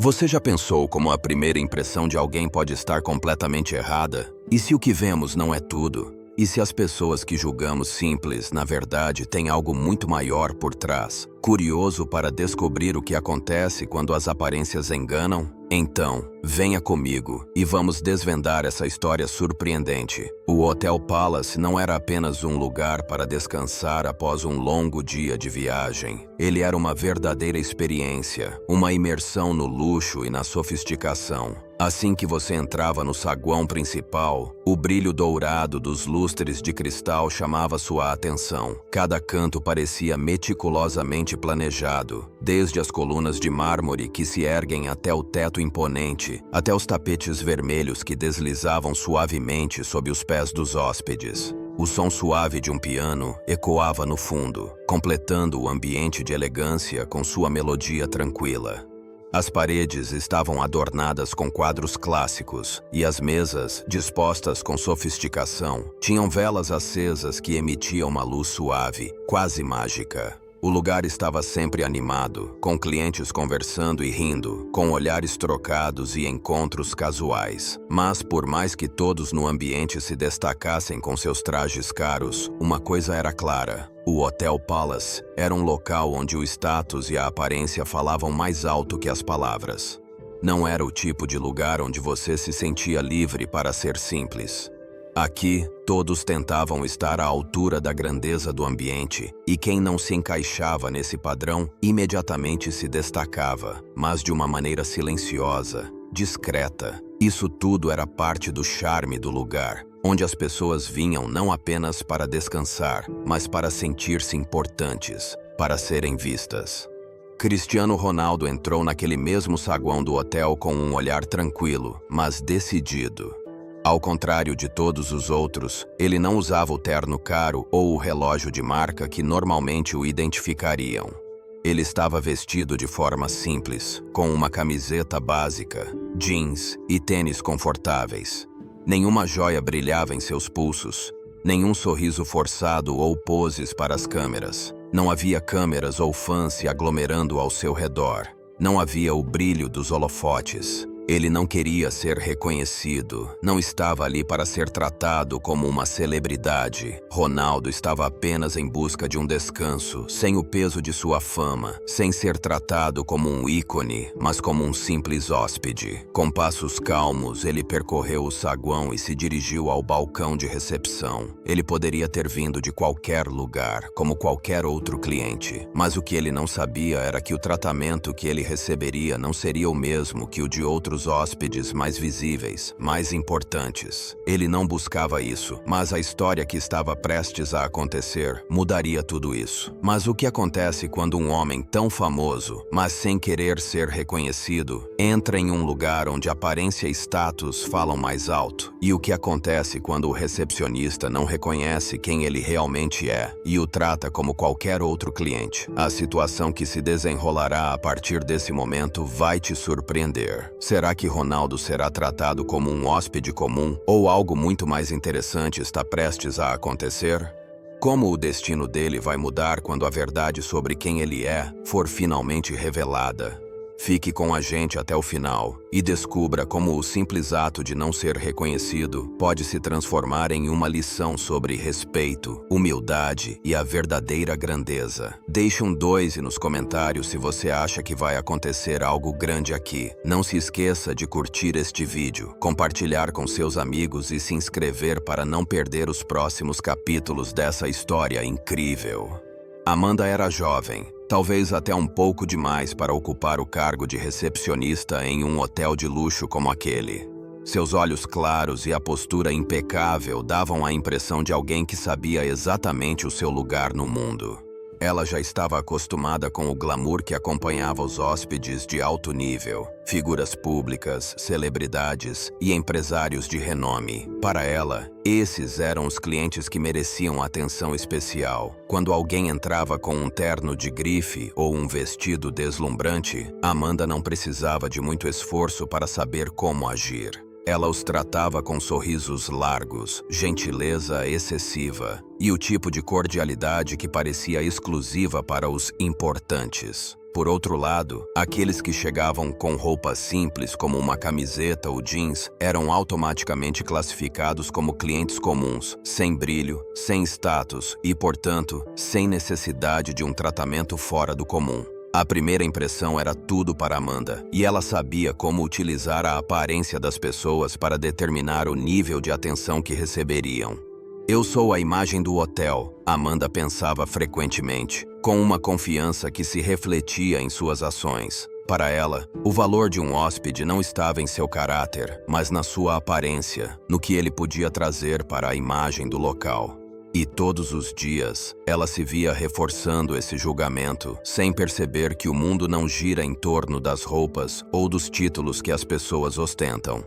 Você já pensou como a primeira impressão de alguém pode estar completamente errada? E se o que vemos não é tudo? E se as pessoas que julgamos simples, na verdade, têm algo muito maior por trás? Curioso para descobrir o que acontece quando as aparências enganam? Então, venha comigo e vamos desvendar essa história surpreendente. O Hotel Palace não era apenas um lugar para descansar após um longo dia de viagem. Ele era uma verdadeira experiência, uma imersão no luxo e na sofisticação. Assim que você entrava no saguão principal, o brilho dourado dos lustres de cristal chamava sua atenção. Cada canto parecia meticulosamente planejado, desde as colunas de mármore que se erguem até o teto imponente, até os tapetes vermelhos que deslizavam suavemente sob os pés dos hóspedes. O som suave de um piano ecoava no fundo, completando o ambiente de elegância com sua melodia tranquila. As paredes estavam adornadas com quadros clássicos e as mesas, dispostas com sofisticação, tinham velas acesas que emitiam uma luz suave, quase mágica. O lugar estava sempre animado, com clientes conversando e rindo, com olhares trocados e encontros casuais. Mas, por mais que todos no ambiente se destacassem com seus trajes caros, uma coisa era clara. O Hotel Palace era um local onde o status e a aparência falavam mais alto que as palavras. Não era o tipo de lugar onde você se sentia livre para ser simples. Aqui, todos tentavam estar à altura da grandeza do ambiente, e quem não se encaixava nesse padrão imediatamente se destacava, mas de uma maneira silenciosa, discreta. Isso tudo era parte do charme do lugar, onde as pessoas vinham não apenas para descansar, mas para sentir-se importantes, para serem vistas. Cristiano Ronaldo entrou naquele mesmo saguão do hotel com um olhar tranquilo, mas decidido. Ao contrário de todos os outros, ele não usava o terno caro ou o relógio de marca que normalmente o identificariam. Ele estava vestido de forma simples, com uma camiseta básica, jeans e tênis confortáveis. Nenhuma joia brilhava em seus pulsos, nenhum sorriso forçado ou poses para as câmeras. Não havia câmeras ou fãs se aglomerando ao seu redor. Não havia o brilho dos holofotes. Ele não queria ser reconhecido, não estava ali para ser tratado como uma celebridade. Ronaldo estava apenas em busca de um descanso, sem o peso de sua fama, sem ser tratado como um ícone, mas como um simples hóspede. Com passos calmos, ele percorreu o saguão e se dirigiu ao balcão de recepção. Ele poderia ter vindo de qualquer lugar, como qualquer outro cliente, mas o que ele não sabia era que o tratamento que ele receberia não seria o mesmo que o de outros hóspedes mais visíveis, mais importantes. Ele não buscava isso, mas a história que estava prestes a acontecer mudaria tudo isso. Mas o que acontece quando um homem tão famoso, mas sem querer ser reconhecido, entra em um lugar onde aparência e status falam mais alto? E o que acontece quando o recepcionista não reconhece quem ele realmente é e o trata como qualquer outro cliente? A situação que se desenrolará a partir desse momento vai te surpreender. Será que Ronaldo será tratado como um hóspede comum ou algo muito mais interessante está prestes a acontecer? Como o destino dele vai mudar quando a verdade sobre quem ele é for finalmente revelada? Fique com a gente até o final e descubra como o simples ato de não ser reconhecido pode se transformar em uma lição sobre respeito, humildade e a verdadeira grandeza. Deixe um 2 nos comentários se você acha que vai acontecer algo grande aqui. Não se esqueça de curtir este vídeo, compartilhar com seus amigos e se inscrever para não perder os próximos capítulos dessa história incrível. Amanda era jovem, talvez até um pouco demais para ocupar o cargo de recepcionista em um hotel de luxo como aquele. Seus olhos claros e a postura impecável davam a impressão de alguém que sabia exatamente o seu lugar no mundo. Ela já estava acostumada com o glamour que acompanhava os hóspedes de alto nível, figuras públicas, celebridades e empresários de renome. Para ela, esses eram os clientes que mereciam atenção especial. Quando alguém entrava com um terno de grife ou um vestido deslumbrante, Amanda não precisava de muito esforço para saber como agir. Ela os tratava com sorrisos largos, gentileza excessiva e o tipo de cordialidade que parecia exclusiva para os importantes. Por outro lado, aqueles que chegavam com roupas simples como uma camiseta ou jeans eram automaticamente classificados como clientes comuns, sem brilho, sem status e, portanto, sem necessidade de um tratamento fora do comum. A primeira impressão era tudo para Amanda, e ela sabia como utilizar a aparência das pessoas para determinar o nível de atenção que receberiam. Eu sou a imagem do hotel, Amanda pensava frequentemente, com uma confiança que se refletia em suas ações. Para ela, o valor de um hóspede não estava em seu caráter, mas na sua aparência, no que ele podia trazer para a imagem do local. E todos os dias, ela se via reforçando esse julgamento, sem perceber que o mundo não gira em torno das roupas ou dos títulos que as pessoas ostentam.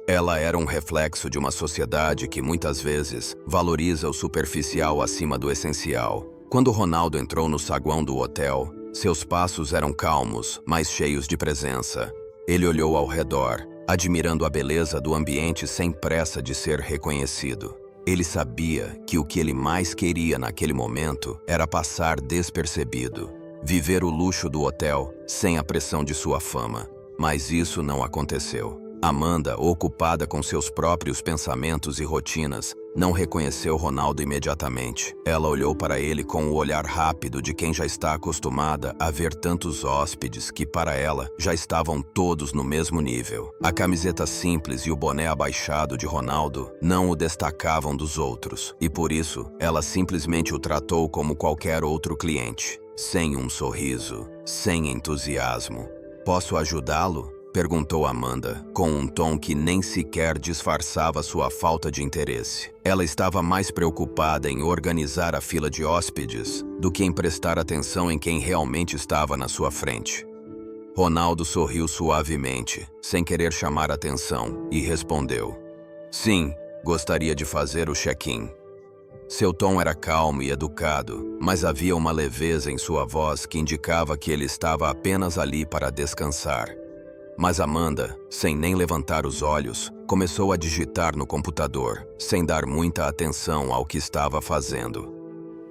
Ela era um reflexo de uma sociedade que muitas vezes valoriza o superficial acima do essencial. Quando Ronaldo entrou no saguão do hotel, seus passos eram calmos, mas cheios de presença. Ele olhou ao redor, admirando a beleza do ambiente sem pressa de ser reconhecido. Ele sabia que o que ele mais queria naquele momento era passar despercebido, viver o luxo do hotel sem a pressão de sua fama. Mas isso não aconteceu. Amanda, ocupada com seus próprios pensamentos e rotinas, não reconheceu Ronaldo imediatamente. Ela olhou para ele com o olhar rápido de quem já está acostumada a ver tantos hóspedes que, para ela, já estavam todos no mesmo nível. A camiseta simples e o boné abaixado de Ronaldo não o destacavam dos outros, e por isso, ela simplesmente o tratou como qualquer outro cliente, sem um sorriso, sem entusiasmo. "Posso ajudá-lo?" perguntou Amanda, com um tom que nem sequer disfarçava sua falta de interesse. Ela estava mais preocupada em organizar a fila de hóspedes do que em prestar atenção em quem realmente estava na sua frente. Ronaldo sorriu suavemente, sem querer chamar atenção, e respondeu: "Sim, gostaria de fazer o check-in." Seu tom era calmo e educado, mas havia uma leveza em sua voz que indicava que ele estava apenas ali para descansar. Mas Amanda, sem nem levantar os olhos, começou a digitar no computador, sem dar muita atenção ao que estava fazendo.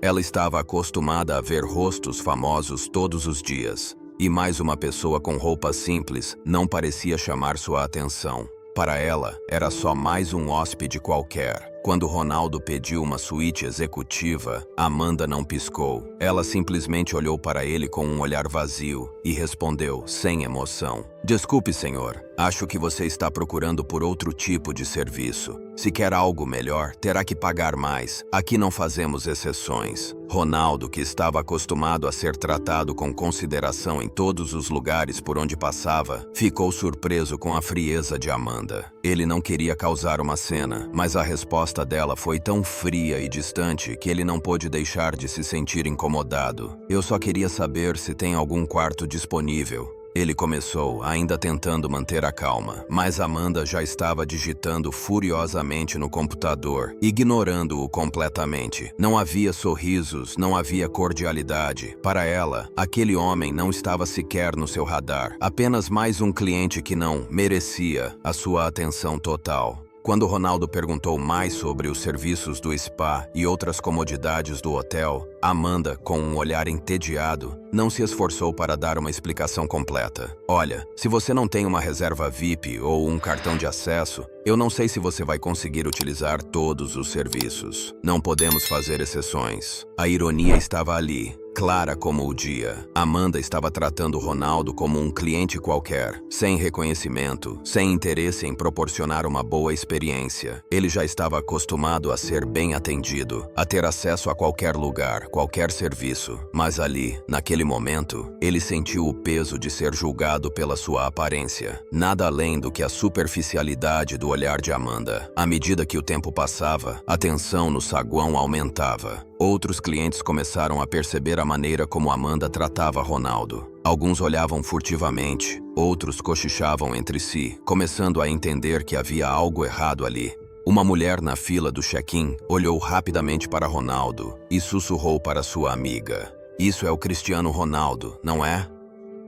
Ela estava acostumada a ver rostos famosos todos os dias, e mais uma pessoa com roupas simples não parecia chamar sua atenção. Para ela, era só mais um hóspede qualquer. Quando Ronaldo pediu uma suíte executiva, Amanda não piscou. Ela simplesmente olhou para ele com um olhar vazio e respondeu, sem emoção: "Desculpe, senhor. Acho que você está procurando por outro tipo de serviço. Se quer algo melhor, terá que pagar mais. Aqui não fazemos exceções." Ronaldo, que estava acostumado a ser tratado com consideração em todos os lugares por onde passava, ficou surpreso com a frieza de Amanda. Ele não queria causar uma cena, mas a resposta dela foi tão fria e distante que ele não pôde deixar de se sentir incomodado. "Eu só queria saber se tem algum quarto disponível." Ele começou, ainda tentando manter a calma, mas Amanda já estava digitando furiosamente no computador, ignorando-o completamente. Não havia sorrisos, não havia cordialidade. Para ela, aquele homem não estava sequer no seu radar, apenas mais um cliente que não merecia a sua atenção total. Quando Ronaldo perguntou mais sobre os serviços do spa e outras comodidades do hotel, Amanda, com um olhar entediado, não se esforçou para dar uma explicação completa. "Olha, se você não tem uma reserva VIP ou um cartão de acesso, eu não sei se você vai conseguir utilizar todos os serviços. Não podemos fazer exceções." A ironia estava ali, clara como o dia. Amanda estava tratando Ronaldo como um cliente qualquer, sem reconhecimento, sem interesse em proporcionar uma boa experiência. Ele já estava acostumado a ser bem atendido, a ter acesso a qualquer lugar, qualquer serviço. Mas ali, naquele momento, ele sentiu o peso de ser julgado pela sua aparência, nada além do que a superficialidade do olhar de Amanda. À medida que o tempo passava, a tensão no saguão aumentava. Outros clientes começaram a perceber a maneira como Amanda tratava Ronaldo. Alguns olhavam furtivamente, outros cochichavam entre si, começando a entender que havia algo errado ali. Uma mulher na fila do check-in olhou rapidamente para Ronaldo e sussurrou para sua amiga: "Isso é o Cristiano Ronaldo, não é?"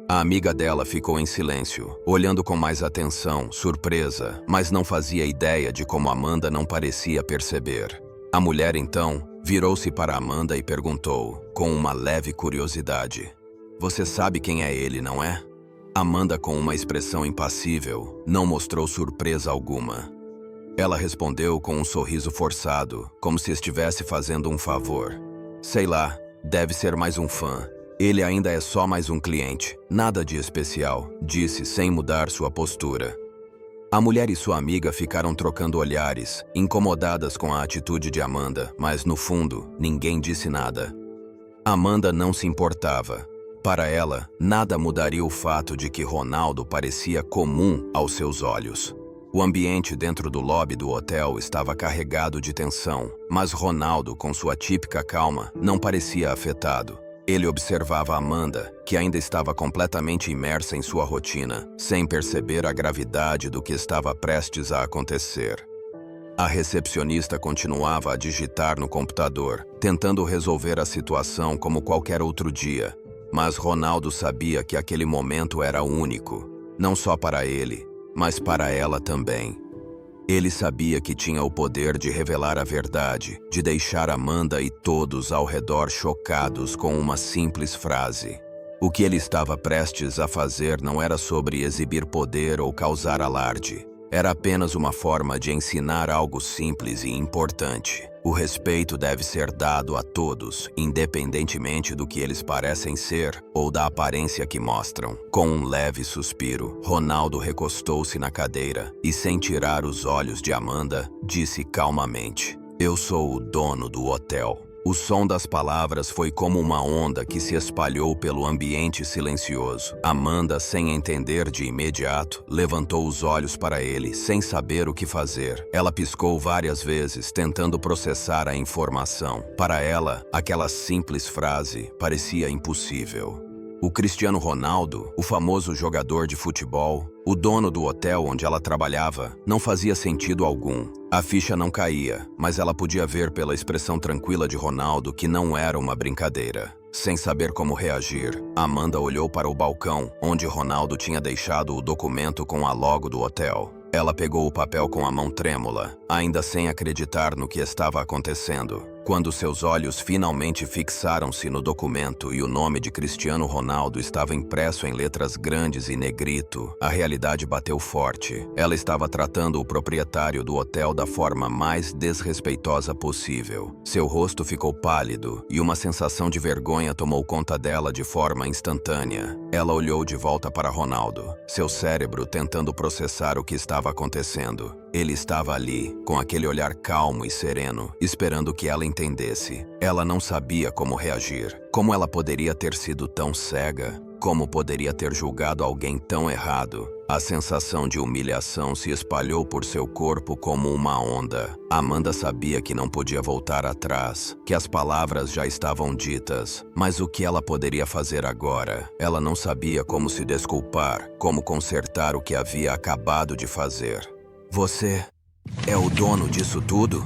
A amiga dela ficou em silêncio, olhando com mais atenção, surpresa, mas não fazia ideia de como Amanda não parecia perceber. A mulher, então, virou-se para Amanda e perguntou, com uma leve curiosidade: Você sabe quem é ele, não é? Amanda, com uma expressão impassível, não mostrou surpresa alguma. Ela respondeu com um sorriso forçado, como se estivesse fazendo um favor. Sei lá, deve ser mais um fã. Ele ainda é só mais um cliente, nada de especial, disse sem mudar sua postura. A mulher e sua amiga ficaram trocando olhares, incomodadas com a atitude de Amanda, mas no fundo, ninguém disse nada. Amanda não se importava. Para ela, nada mudaria o fato de que Ronaldo parecia comum aos seus olhos. O ambiente dentro do lobby do hotel estava carregado de tensão, mas Ronaldo, com sua típica calma, não parecia afetado. Ele observava Amanda, que ainda estava completamente imersa em sua rotina, sem perceber a gravidade do que estava prestes a acontecer. A recepcionista continuava a digitar no computador, tentando resolver a situação como qualquer outro dia. Mas Ronaldo sabia que aquele momento era único, não só para ele, mas para ela também. Ele sabia que tinha o poder de revelar a verdade, de deixar Amanda e todos ao redor chocados com uma simples frase. O que ele estava prestes a fazer não era sobre exibir poder ou causar alarde. Era apenas uma forma de ensinar algo simples e importante. O respeito deve ser dado a todos, independentemente do que eles parecem ser ou da aparência que mostram. Com um leve suspiro, Ronaldo recostou-se na cadeira e, sem tirar os olhos de Amanda, disse calmamente: "Eu sou o dono do hotel." O som das palavras foi como uma onda que se espalhou pelo ambiente silencioso. Amanda, sem entender de imediato, levantou os olhos para ele, sem saber o que fazer. Ela piscou várias vezes, tentando processar a informação. Para ela, aquela simples frase parecia impossível. O Cristiano Ronaldo, o famoso jogador de futebol, o dono do hotel onde ela trabalhava, não fazia sentido algum. A ficha não caía, mas ela podia ver pela expressão tranquila de Ronaldo que não era uma brincadeira. Sem saber como reagir, Amanda olhou para o balcão, onde Ronaldo tinha deixado o documento com a logo do hotel. Ela pegou o papel com a mão trêmula, ainda sem acreditar no que estava acontecendo. Quando seus olhos finalmente fixaram-se no documento e o nome de Cristiano Ronaldo estava impresso em letras grandes e negrito, a realidade bateu forte. Ela estava tratando o proprietário do hotel da forma mais desrespeitosa possível. Seu rosto ficou pálido e uma sensação de vergonha tomou conta dela de forma instantânea. Ela olhou de volta para Ronaldo, seu cérebro tentando processar o que estava acontecendo. Ele estava ali, com aquele olhar calmo e sereno, esperando que ela entendesse. Ela não sabia como reagir. Como ela poderia ter sido tão cega? Como poderia ter julgado alguém tão errado? A sensação de humilhação se espalhou por seu corpo como uma onda. Amanda sabia que não podia voltar atrás, que as palavras já estavam ditas. Mas o que ela poderia fazer agora? Ela não sabia como se desculpar, como consertar o que havia acabado de fazer. "Você é o dono disso tudo?"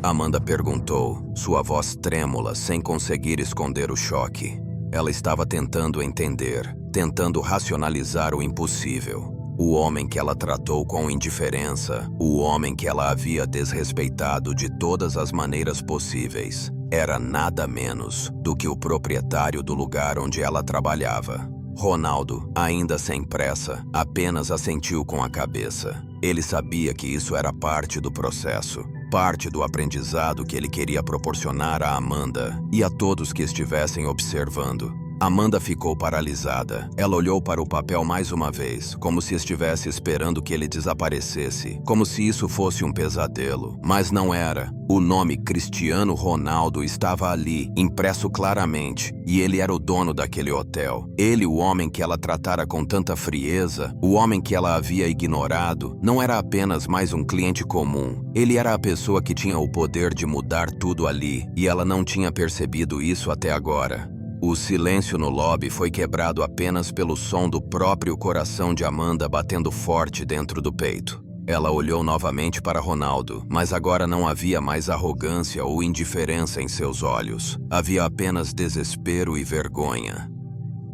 Amanda perguntou, sua voz trêmula, sem conseguir esconder o choque. Ela estava tentando entender, tentando racionalizar o impossível. O homem que ela tratou com indiferença, o homem que ela havia desrespeitado de todas as maneiras possíveis, era nada menos do que o proprietário do lugar onde ela trabalhava. Ronaldo, ainda sem pressa, apenas assentiu com a cabeça. Ele sabia que isso era parte do processo, parte do aprendizado que ele queria proporcionar a Amanda e a todos que estivessem observando. Amanda ficou paralisada. Ela olhou para o papel mais uma vez, como se estivesse esperando que ele desaparecesse, como se isso fosse um pesadelo. Mas não era. O nome Cristiano Ronaldo estava ali, impresso claramente, e ele era o dono daquele hotel. Ele, o homem que ela tratara com tanta frieza, o homem que ela havia ignorado, não era apenas mais um cliente comum. Ele era a pessoa que tinha o poder de mudar tudo ali, e ela não tinha percebido isso até agora. O silêncio no lobby foi quebrado apenas pelo som do próprio coração de Amanda batendo forte dentro do peito. Ela olhou novamente para Ronaldo, mas agora não havia mais arrogância ou indiferença em seus olhos. Havia apenas desespero e vergonha.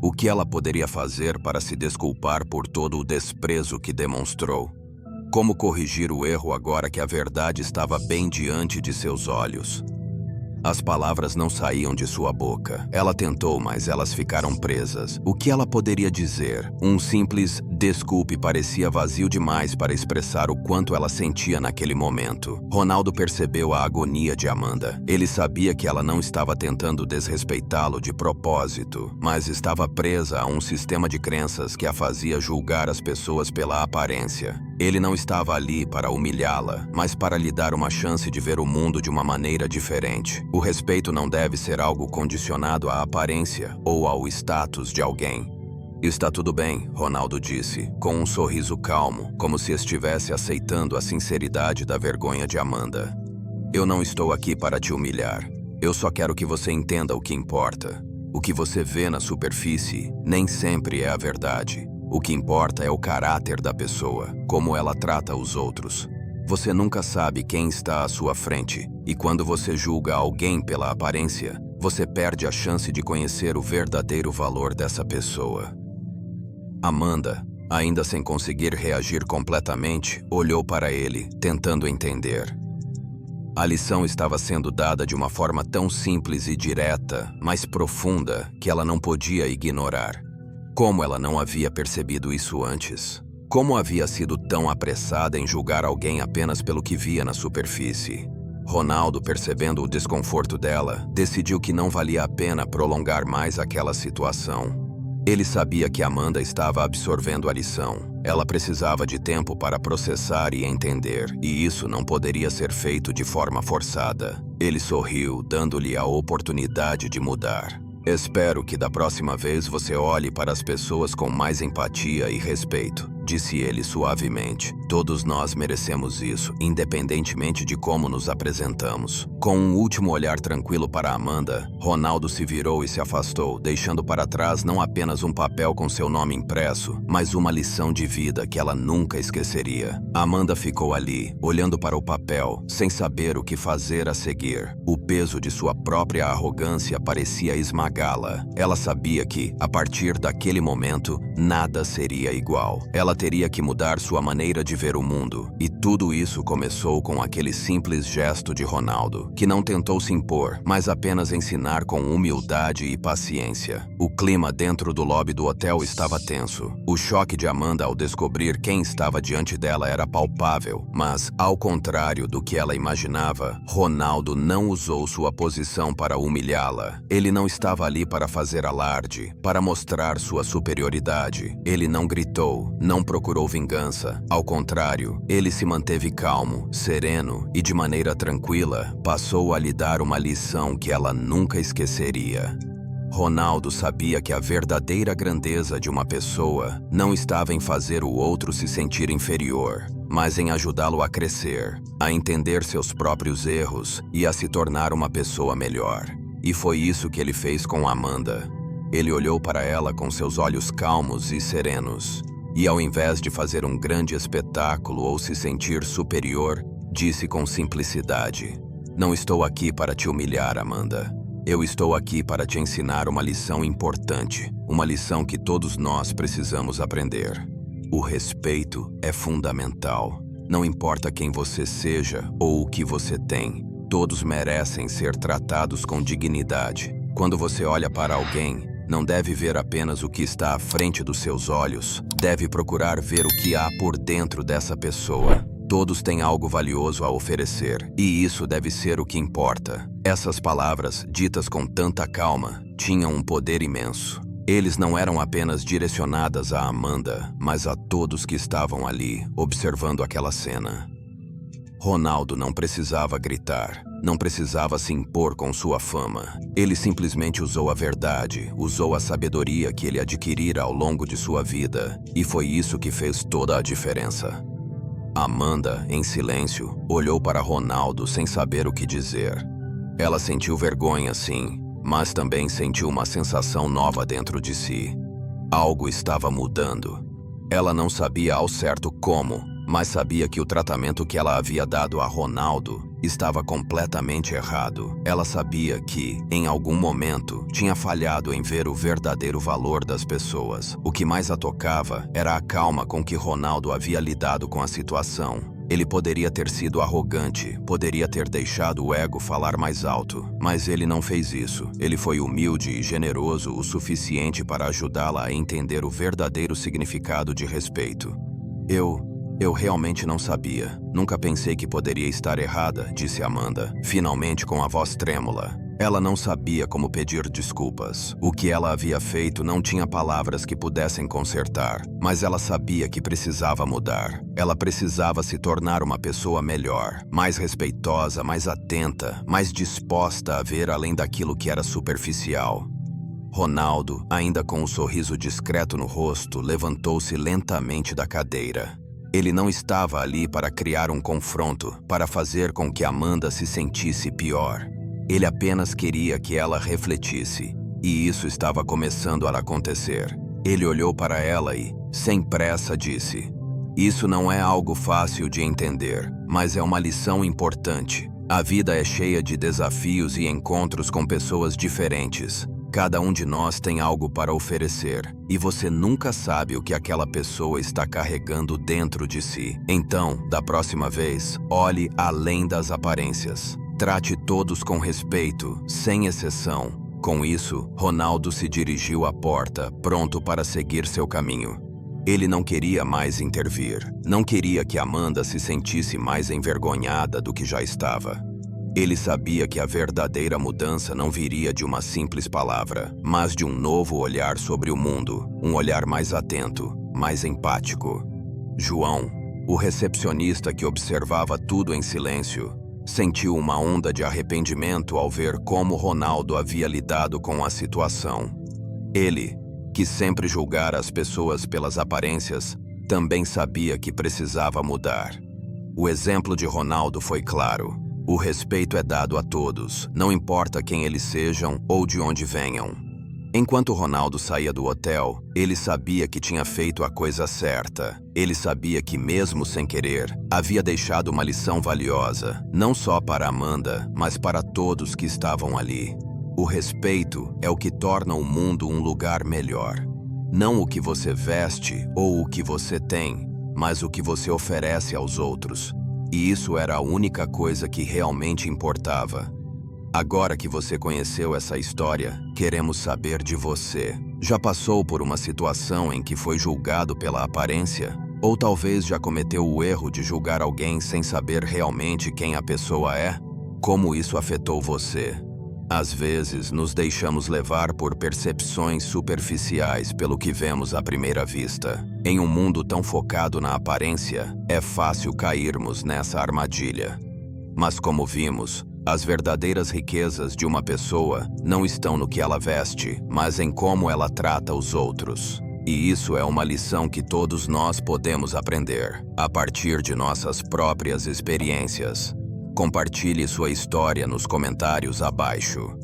O que ela poderia fazer para se desculpar por todo o desprezo que demonstrou? Como corrigir o erro agora que a verdade estava bem diante de seus olhos? As palavras não saíam de sua boca. Ela tentou, mas elas ficaram presas. O que ela poderia dizer? Um simples desculpe parecia vazio demais para expressar o quanto ela sentia naquele momento. Ronaldo percebeu a agonia de Amanda. Ele sabia que ela não estava tentando desrespeitá-lo de propósito, mas estava presa a um sistema de crenças que a fazia julgar as pessoas pela aparência. Ele não estava ali para humilhá-la, mas para lhe dar uma chance de ver o mundo de uma maneira diferente. O respeito não deve ser algo condicionado à aparência ou ao status de alguém. Está tudo bem, Ronaldo disse, com um sorriso calmo, como se estivesse aceitando a sinceridade da vergonha de Amanda. Eu não estou aqui para te humilhar. Eu só quero que você entenda o que importa. O que você vê na superfície nem sempre é a verdade. O que importa é o caráter da pessoa, como ela trata os outros. Você nunca sabe quem está à sua frente, e quando você julga alguém pela aparência, você perde a chance de conhecer o verdadeiro valor dessa pessoa. Amanda, ainda sem conseguir reagir completamente, olhou para ele, tentando entender. A lição estava sendo dada de uma forma tão simples e direta, mas profunda, que ela não podia ignorar. Como ela não havia percebido isso antes? Como havia sido tão apressada em julgar alguém apenas pelo que via na superfície? Ronaldo, percebendo o desconforto dela, decidiu que não valia a pena prolongar mais aquela situação. Ele sabia que Amanda estava absorvendo a lição. Ela precisava de tempo para processar e entender, e isso não poderia ser feito de forma forçada. Ele sorriu, dando-lhe a oportunidade de mudar. Espero que da próxima vez você olhe para as pessoas com mais empatia e respeito, disse ele suavemente. Todos nós merecemos isso, independentemente de como nos apresentamos. Com um último olhar tranquilo para Amanda, Ronaldo se virou e se afastou, deixando para trás não apenas um papel com seu nome impresso, mas uma lição de vida que ela nunca esqueceria. Amanda ficou ali, olhando para o papel, sem saber o que fazer a seguir. O peso de sua própria arrogância parecia esmagá-la. Ela sabia que, a partir daquele momento, nada seria igual. Ela teria que mudar sua maneira de ver o mundo. E tudo isso começou com aquele simples gesto de Ronaldo, que não tentou se impor, mas apenas ensinar com humildade e paciência. O clima dentro do lobby do hotel estava tenso. O choque de Amanda ao descobrir quem estava diante dela era palpável, mas, ao contrário do que ela imaginava, Ronaldo não usou sua posição para humilhá-la. Ele não estava ali para fazer alarde, para mostrar sua superioridade. Ele não gritou, não procurou vingança. Ao contrário, ele se manteve calmo, sereno e, de maneira tranquila, passou a lhe dar uma lição que ela nunca esqueceria. Ronaldo sabia que a verdadeira grandeza de uma pessoa não estava em fazer o outro se sentir inferior, mas em ajudá-lo a crescer, a entender seus próprios erros e a se tornar uma pessoa melhor. E foi isso que ele fez com Amanda. Ele olhou para ela com seus olhos calmos e serenos, e ao invés de fazer um grande espetáculo ou se sentir superior, disse com simplicidade: "Não estou aqui para te humilhar, Amanda. Eu estou aqui para te ensinar uma lição importante, uma lição que todos nós precisamos aprender. O respeito é fundamental. Não importa quem você seja ou o que você tem, todos merecem ser tratados com dignidade. Quando você olha para alguém, não deve ver apenas o que está à frente dos seus olhos, deve procurar ver o que há por dentro dessa pessoa. Todos têm algo valioso a oferecer, e isso deve ser o que importa." Essas palavras, ditas com tanta calma, tinham um poder imenso. Eles não eram apenas direcionadas a Amanda, mas a todos que estavam ali, observando aquela cena. Ronaldo não precisava gritar, não precisava se impor com sua fama. Ele simplesmente usou a verdade, usou a sabedoria que ele adquirira ao longo de sua vida, e foi isso que fez toda a diferença. Amanda, em silêncio, olhou para Ronaldo sem saber o que dizer. Ela sentiu vergonha, sim, mas também sentiu uma sensação nova dentro de si. Algo estava mudando. Ela não sabia ao certo como, mas sabia que o tratamento que ela havia dado a Ronaldo estava completamente errado. Ela sabia que, em algum momento, tinha falhado em ver o verdadeiro valor das pessoas. O que mais a tocava era a calma com que Ronaldo havia lidado com a situação. Ele poderia ter sido arrogante, poderia ter deixado o ego falar mais alto, mas ele não fez isso. Ele foi humilde e generoso o suficiente para ajudá-la a entender o verdadeiro significado de respeito. Eu realmente não sabia. Nunca pensei que poderia estar errada, disse Amanda, finalmente com a voz trêmula. Ela não sabia como pedir desculpas. O que ela havia feito não tinha palavras que pudessem consertar, mas ela sabia que precisava mudar. Ela precisava se tornar uma pessoa melhor, mais respeitosa, mais atenta, mais disposta a ver além daquilo que era superficial. Ronaldo, ainda com um sorriso discreto no rosto, levantou-se lentamente da cadeira. Ele não estava ali para criar um confronto, para fazer com que Amanda se sentisse pior. Ele apenas queria que ela refletisse, e isso estava começando a acontecer. Ele olhou para ela e, sem pressa, disse: "Isso não é algo fácil de entender, mas é uma lição importante. A vida é cheia de desafios e encontros com pessoas diferentes. Cada um de nós tem algo para oferecer, e você nunca sabe o que aquela pessoa está carregando dentro de si. Então, da próxima vez, olhe além das aparências. Trate todos com respeito, sem exceção." Com isso, Ronaldo se dirigiu à porta, pronto para seguir seu caminho. Ele não queria mais intervir. Não queria que Amanda se sentisse mais envergonhada do que já estava. Ele sabia que a verdadeira mudança não viria de uma simples palavra, mas de um novo olhar sobre o mundo, um olhar mais atento, mais empático. João, o recepcionista que observava tudo em silêncio, sentiu uma onda de arrependimento ao ver como Ronaldo havia lidado com a situação. Ele, que sempre julgara as pessoas pelas aparências, também sabia que precisava mudar. O exemplo de Ronaldo foi claro. O respeito é dado a todos, não importa quem eles sejam ou de onde venham. Enquanto Ronaldo saía do hotel, ele sabia que tinha feito a coisa certa. Ele sabia que, mesmo sem querer, havia deixado uma lição valiosa, não só para Amanda, mas para todos que estavam ali. O respeito é o que torna o mundo um lugar melhor. Não o que você veste ou o que você tem, mas o que você oferece aos outros. E isso era a única coisa que realmente importava. Agora que você conheceu essa história, queremos saber de você. Já passou por uma situação em que foi julgado pela aparência? Ou talvez já cometeu o erro de julgar alguém sem saber realmente quem a pessoa é? Como isso afetou você? Às vezes, nos deixamos levar por percepções superficiais pelo que vemos à primeira vista. Em um mundo tão focado na aparência, é fácil cairmos nessa armadilha. Mas como vimos, as verdadeiras riquezas de uma pessoa não estão no que ela veste, mas em como ela trata os outros. E isso é uma lição que todos nós podemos aprender, a partir de nossas próprias experiências. Compartilhe sua história nos comentários abaixo.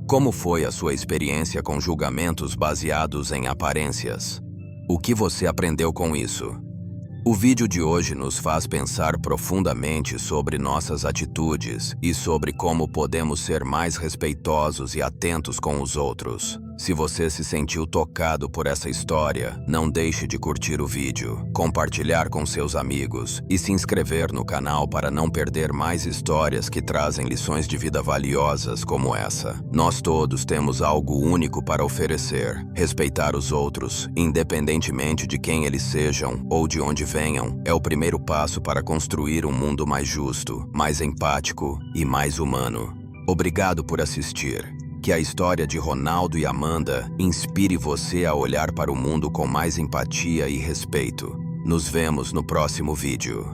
Como foi a sua experiência com julgamentos baseados em aparências? O que você aprendeu com isso? O vídeo de hoje nos faz pensar profundamente sobre nossas atitudes e sobre como podemos ser mais respeitosos e atentos com os outros. Se você se sentiu tocado por essa história, não deixe de curtir o vídeo, compartilhar com seus amigos e se inscrever no canal para não perder mais histórias que trazem lições de vida valiosas como essa. Nós todos temos algo único para oferecer. Respeitar os outros, independentemente de quem eles sejam ou de onde venham, é o primeiro passo para construir um mundo mais justo, mais empático e mais humano. Obrigado por assistir. Que a história de Ronaldo e Amanda inspire você a olhar para o mundo com mais empatia e respeito. Nos vemos no próximo vídeo.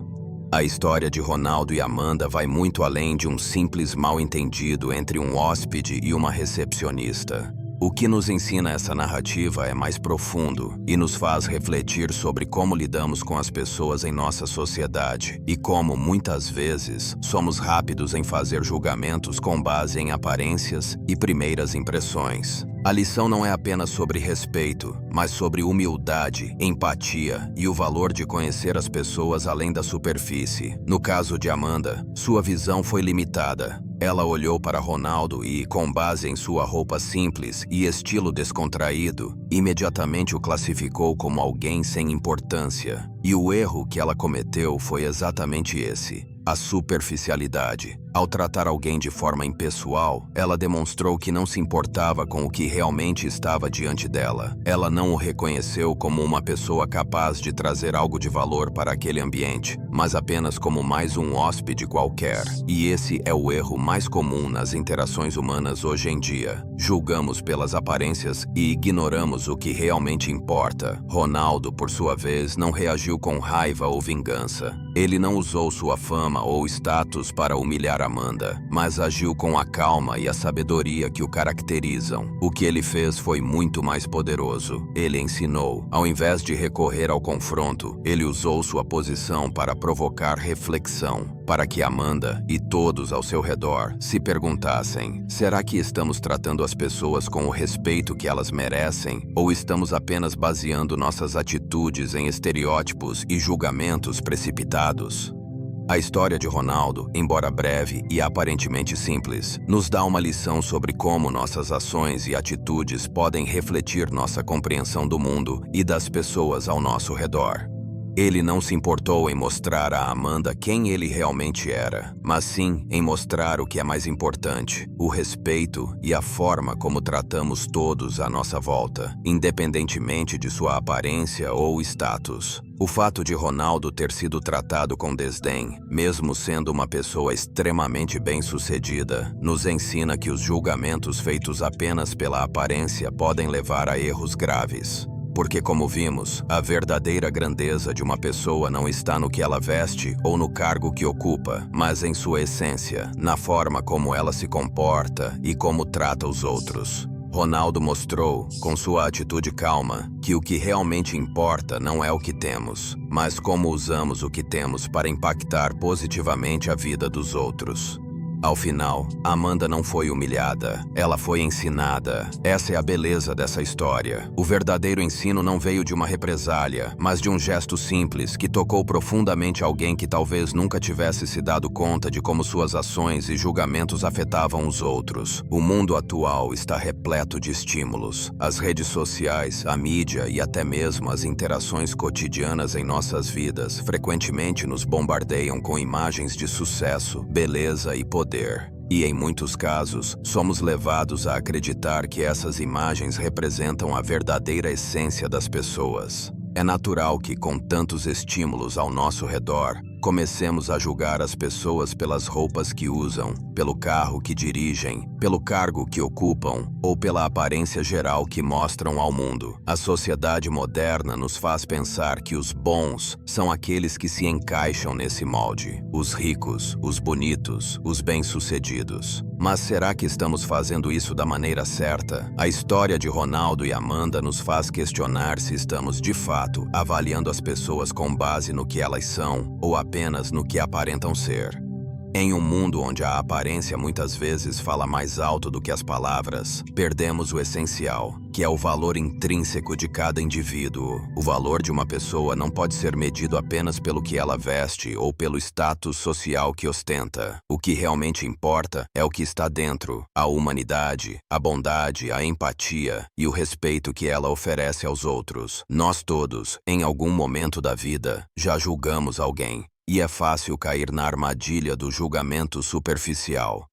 A história de Ronaldo e Amanda vai muito além de um simples mal-entendido entre um hóspede e uma recepcionista. O que nos ensina essa narrativa é mais profundo e nos faz refletir sobre como lidamos com as pessoas em nossa sociedade e como, muitas vezes, somos rápidos em fazer julgamentos com base em aparências e primeiras impressões. A lição não é apenas sobre respeito, mas sobre humildade, empatia e o valor de conhecer as pessoas além da superfície. No caso de Amanda, sua visão foi limitada. Ela olhou para Ronaldo e, com base em sua roupa simples e estilo descontraído, imediatamente o classificou como alguém sem importância. E o erro que ela cometeu foi exatamente esse: a superficialidade. Ao tratar alguém de forma impessoal, ela demonstrou que não se importava com o que realmente estava diante dela. Ela não o reconheceu como uma pessoa capaz de trazer algo de valor para aquele ambiente, mas apenas como mais um hóspede qualquer. E esse é o erro mais comum nas interações humanas hoje em dia. Julgamos pelas aparências e ignoramos o que realmente importa. Ronaldo, por sua vez, não reagiu com raiva ou vingança. Ele não usou sua fama ou status para humilhar Amanda, mas agiu com a calma e a sabedoria que o caracterizam. O que ele fez foi muito mais poderoso. Ele ensinou. Ao invés de recorrer ao confronto, ele usou sua posição para provocar reflexão, para que Amanda e todos ao seu redor se perguntassem: será que estamos tratando as pessoas com o respeito que elas merecem, ou estamos apenas baseando nossas atitudes em estereótipos e julgamentos precipitados? A história de Ronaldo, embora breve e aparentemente simples, nos dá uma lição sobre como nossas ações e atitudes podem refletir nossa compreensão do mundo e das pessoas ao nosso redor. Ele não se importou em mostrar a Amanda quem ele realmente era, mas sim em mostrar o que é mais importante: o respeito e a forma como tratamos todos à nossa volta, independentemente de sua aparência ou status. O fato de Ronaldo ter sido tratado com desdém, mesmo sendo uma pessoa extremamente bem-sucedida, nos ensina que os julgamentos feitos apenas pela aparência podem levar a erros graves. Porque, como vimos, a verdadeira grandeza de uma pessoa não está no que ela veste ou no cargo que ocupa, mas em sua essência, na forma como ela se comporta e como trata os outros. Ronaldo mostrou, com sua atitude calma, que o que realmente importa não é o que temos, mas como usamos o que temos para impactar positivamente a vida dos outros. Ao final, Amanda não foi humilhada, ela foi ensinada. Essa é a beleza dessa história. O verdadeiro ensino não veio de uma represália, mas de um gesto simples que tocou profundamente alguém que talvez nunca tivesse se dado conta de como suas ações e julgamentos afetavam os outros. O mundo atual está repleto de estímulos. As redes sociais, a mídia e até mesmo as interações cotidianas em nossas vidas frequentemente nos bombardeiam com imagens de sucesso, beleza e poder. E, em muitos casos, somos levados a acreditar que essas imagens representam a verdadeira essência das pessoas. É natural que, com tantos estímulos ao nosso redor, comecemos a julgar as pessoas pelas roupas que usam, pelo carro que dirigem, pelo cargo que ocupam ou pela aparência geral que mostram ao mundo. A sociedade moderna nos faz pensar que os bons são aqueles que se encaixam nesse molde, os ricos, os bonitos, os bem-sucedidos. Mas será que estamos fazendo isso da maneira certa? A história de Ronaldo e Amanda nos faz questionar se estamos, de fato, avaliando as pessoas com base no que elas são ou apenas no que aparentam ser. Em um mundo onde a aparência muitas vezes fala mais alto do que as palavras, perdemos o essencial, que é o valor intrínseco de cada indivíduo. O valor de uma pessoa não pode ser medido apenas pelo que ela veste ou pelo status social que ostenta. O que realmente importa é o que está dentro: a humanidade, a bondade, a empatia e o respeito que ela oferece aos outros. Nós todos, em algum momento da vida, já julgamos alguém. E é fácil cair na armadilha do julgamento superficial.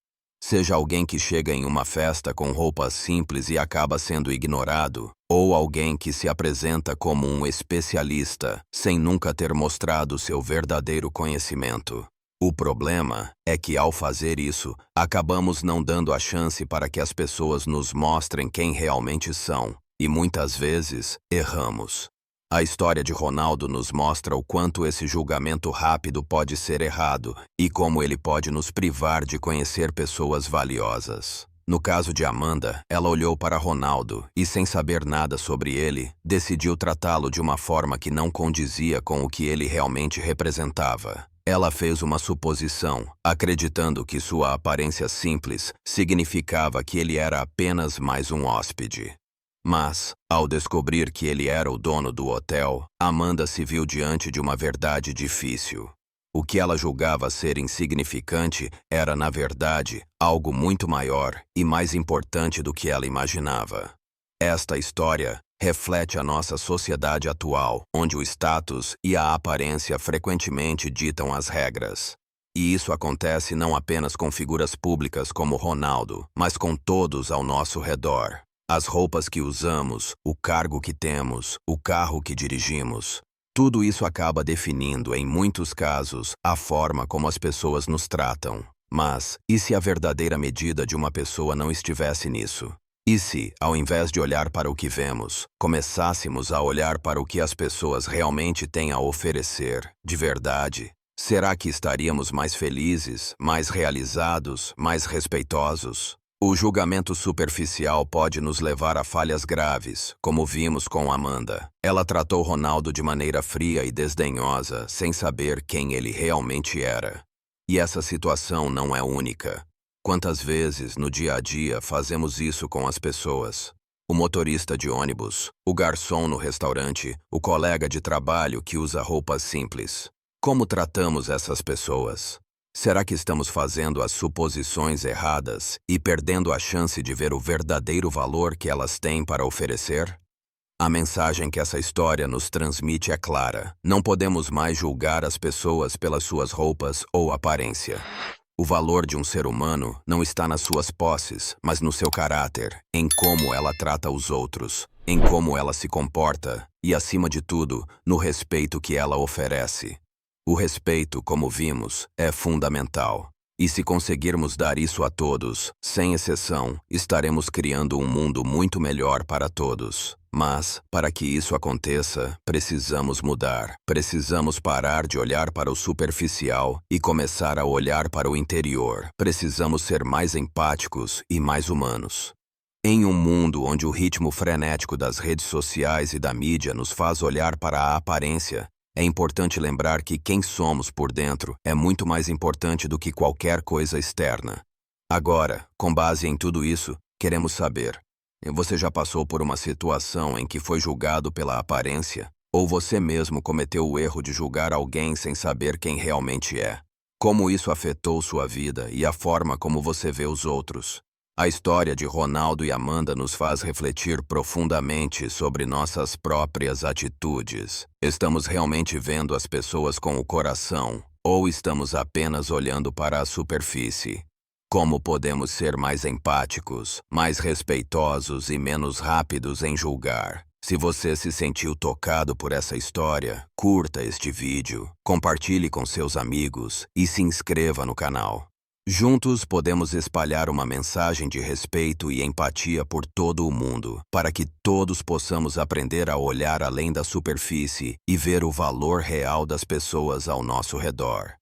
Seja alguém que chega em uma festa com roupas simples e acaba sendo ignorado, ou alguém que se apresenta como um especialista, sem nunca ter mostrado seu verdadeiro conhecimento. O problema é que, ao fazer isso, acabamos não dando a chance para que as pessoas nos mostrem quem realmente são, e muitas vezes erramos. A história de Ronaldo nos mostra o quanto esse julgamento rápido pode ser errado e como ele pode nos privar de conhecer pessoas valiosas. No caso de Amanda, ela olhou para Ronaldo e, sem saber nada sobre ele, decidiu tratá-lo de uma forma que não condizia com o que ele realmente representava. Ela fez uma suposição, acreditando que sua aparência simples significava que ele era apenas mais um hóspede. Mas, ao descobrir que ele era o dono do hotel, Amanda se viu diante de uma verdade difícil. O que ela julgava ser insignificante era, na verdade, algo muito maior e mais importante do que ela imaginava. Esta história reflete a nossa sociedade atual, onde o status e a aparência frequentemente ditam as regras. E isso acontece não apenas com figuras públicas como Ronaldo, mas com todos ao nosso redor. As roupas que usamos, o cargo que temos, o carro que dirigimos. Tudo isso acaba definindo, em muitos casos, a forma como as pessoas nos tratam. Mas, e se a verdadeira medida de uma pessoa não estivesse nisso? E se, ao invés de olhar para o que vemos, começássemos a olhar para o que as pessoas realmente têm a oferecer, de verdade? Será que estaríamos mais felizes, mais realizados, mais respeitosos? O julgamento superficial pode nos levar a falhas graves, como vimos com Amanda. Ela tratou Ronaldo de maneira fria e desdenhosa, sem saber quem ele realmente era. E essa situação não é única. Quantas vezes, no dia a dia, fazemos isso com as pessoas? O motorista de ônibus, o garçom no restaurante, o colega de trabalho que usa roupas simples. Como tratamos essas pessoas? Será que estamos fazendo as suposições erradas e perdendo a chance de ver o verdadeiro valor que elas têm para oferecer? A mensagem que essa história nos transmite é clara. Não podemos mais julgar as pessoas pelas suas roupas ou aparência. O valor de um ser humano não está nas suas posses, mas no seu caráter, em como ela trata os outros, em como ela se comporta e, acima de tudo, no respeito que ela oferece. O respeito, como vimos, é fundamental. E se conseguirmos dar isso a todos, sem exceção, estaremos criando um mundo muito melhor para todos. Mas, para que isso aconteça, precisamos mudar. Precisamos parar de olhar para o superficial e começar a olhar para o interior. Precisamos ser mais empáticos e mais humanos. Em um mundo onde o ritmo frenético das redes sociais e da mídia nos faz olhar para a aparência, é importante lembrar que quem somos por dentro é muito mais importante do que qualquer coisa externa. Agora, com base em tudo isso, queremos saber: você já passou por uma situação em que foi julgado pela aparência? Ou você mesmo cometeu o erro de julgar alguém sem saber quem realmente é? Como isso afetou sua vida e a forma como você vê os outros? A história de Ronaldo e Amanda nos faz refletir profundamente sobre nossas próprias atitudes. Estamos realmente vendo as pessoas com o coração, ou estamos apenas olhando para a superfície? Como podemos ser mais empáticos, mais respeitosos e menos rápidos em julgar? Se você se sentiu tocado por essa história, curta este vídeo, compartilhe com seus amigos e se inscreva no canal. Juntos podemos espalhar uma mensagem de respeito e empatia por todo o mundo, para que todos possamos aprender a olhar além da superfície e ver o valor real das pessoas ao nosso redor.